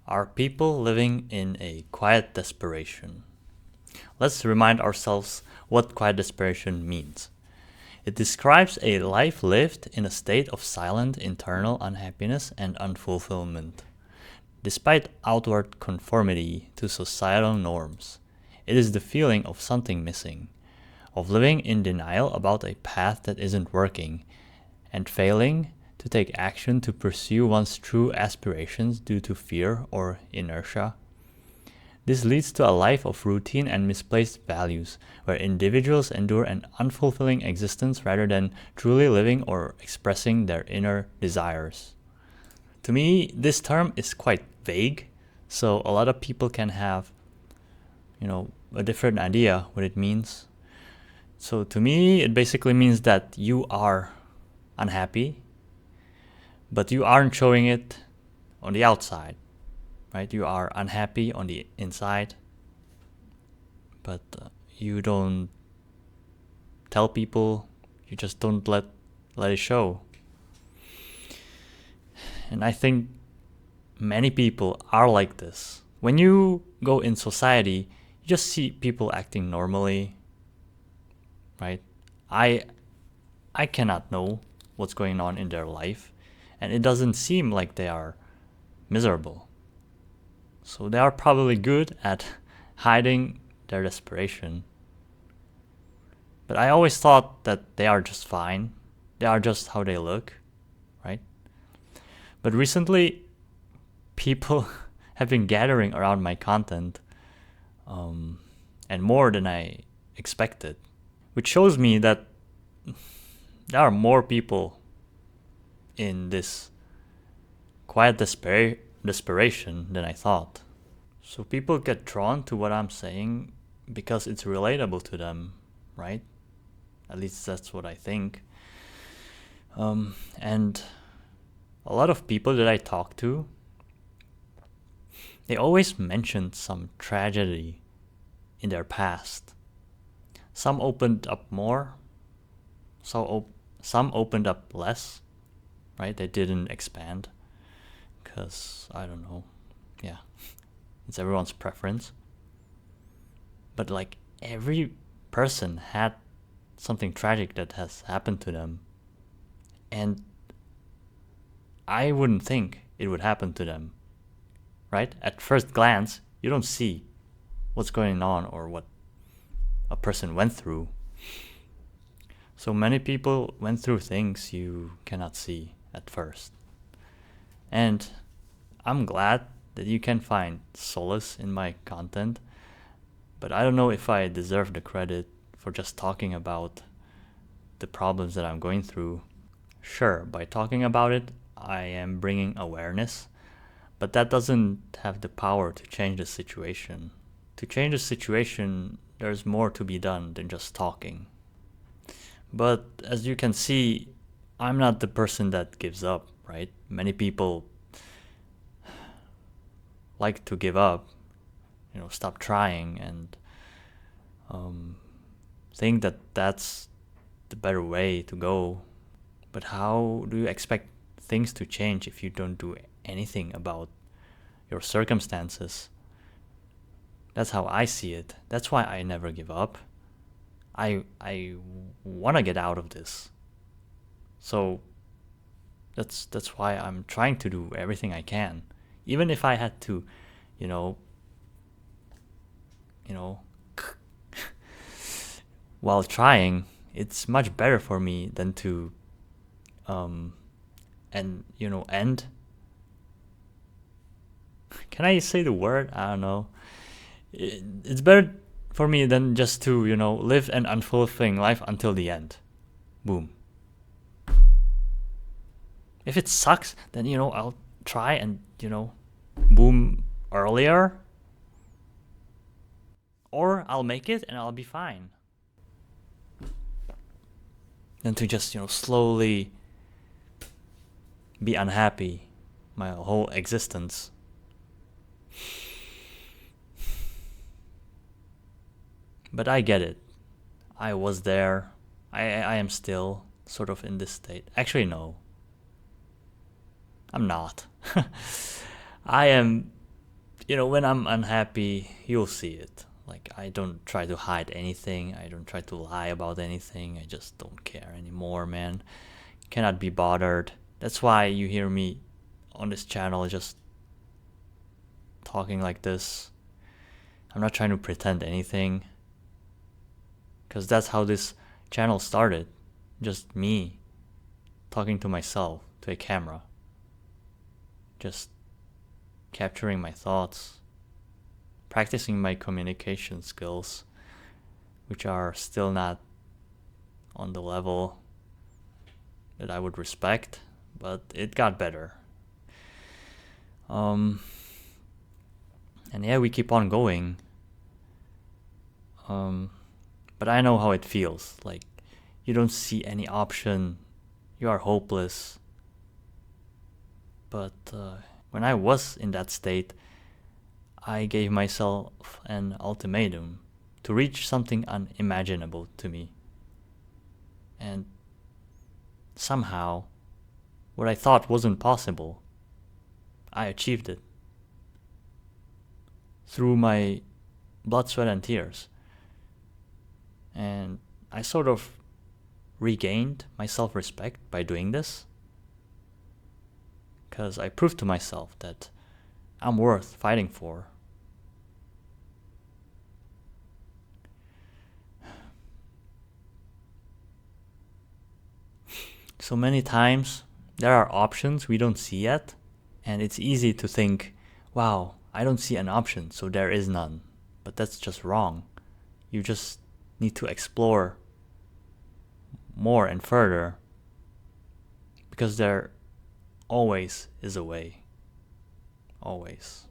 Are people living in a quiet desperation? Let's remind ourselves what quiet desperation means. It describes a life lived in a state of silent internal unhappiness and unfulfillment. Despite outward conformity to societal norms, it is the feeling of something missing, of living in denial about a path that isn't working, and failing to take action to pursue one's true aspirations due to fear or inertia. This leads to a life of routine and misplaced values, where individuals endure an unfulfilling existence rather than truly living or expressing their inner desires. To me, this term is quite vague, so a lot of people can have, a different idea what it means. So to me, it basically means that you are unhappy, but you aren't showing it on the outside, right? You are unhappy on the inside, but you don't tell people. You just don't let it show. And I think many people are like this. When you go in society, you just see people acting normally, right? I cannot know what's going on in their life, and it doesn't seem like they are miserable. So they are probably good at hiding their desperation. But I always thought that they are just fine. They are just how they look, right? But recently, people have been gathering around my content, and more than I expected, which shows me that there are more people in this quiet desperation than I thought. So people get drawn to what I'm saying because it's relatable to them, right? At least that's what I think. And a lot of people that I talk to, they always mention some tragedy in their past. Some opened up more, some opened up less, right? They didn't expand because, I don't know, yeah, it's everyone's preference. But like every person had something tragic that has happened to them, and I wouldn't think it would happen to them, right? At first glance, you don't see what's going on or what a person went through. So many people went through things you cannot see at first. And I'm glad that you can find solace in my content, but I don't know if I deserve the credit for just talking about the problems that I'm going through. Sure, by talking about it, I am bringing awareness, but that doesn't have the power to change the situation. To change the situation, there's more to be done than just talking. But as you can see, I'm not the person that gives up, right? Many people like to give up, stop trying, and think that that's the better way to go. But how do you expect things to change if you don't do anything about your circumstances? That's how I see it. That's why I never give up. I want to get out of this. So that's why I'm trying to do everything I can. Even if I had to, while trying, it's much better for me than to end. Can I say the word? I don't know. It's better for me than just to, live an unfulfilling life until the end. Boom. If it sucks, then, I'll try and, boom earlier. Or I'll make it and I'll be fine. Than to just, slowly be unhappy my whole existence. But I get it. I was there. I am still sort of in this state. Actually, no. I'm not. I am when I'm unhappy, you'll see it. Like, I don't try to hide anything. I don't try to lie about anything. I just don't care anymore, man. Cannot be bothered. That's why you hear me on this channel just talking like this. I'm not trying to pretend anything, because that's how this channel started. Just me talking to myself, to a camera. Just capturing my thoughts, practicing my communication skills, which are still not on the level that I would respect, but it got better. And yeah, we keep on going. But I know how it feels. Like, you don't see any option. You are hopeless. But when I was in that state, I gave myself an ultimatum to reach something unimaginable to me. And somehow, what I thought wasn't possible, I achieved it. Through my blood, sweat, and tears. And I sort of regained my self-respect by doing this, because I proved to myself that I'm worth fighting for. So many times there are options we don't see yet, and it's easy to think, wow, I don't see an option, so there is none. But that's just wrong. You just need to explore more and further, because there always is a way. Always.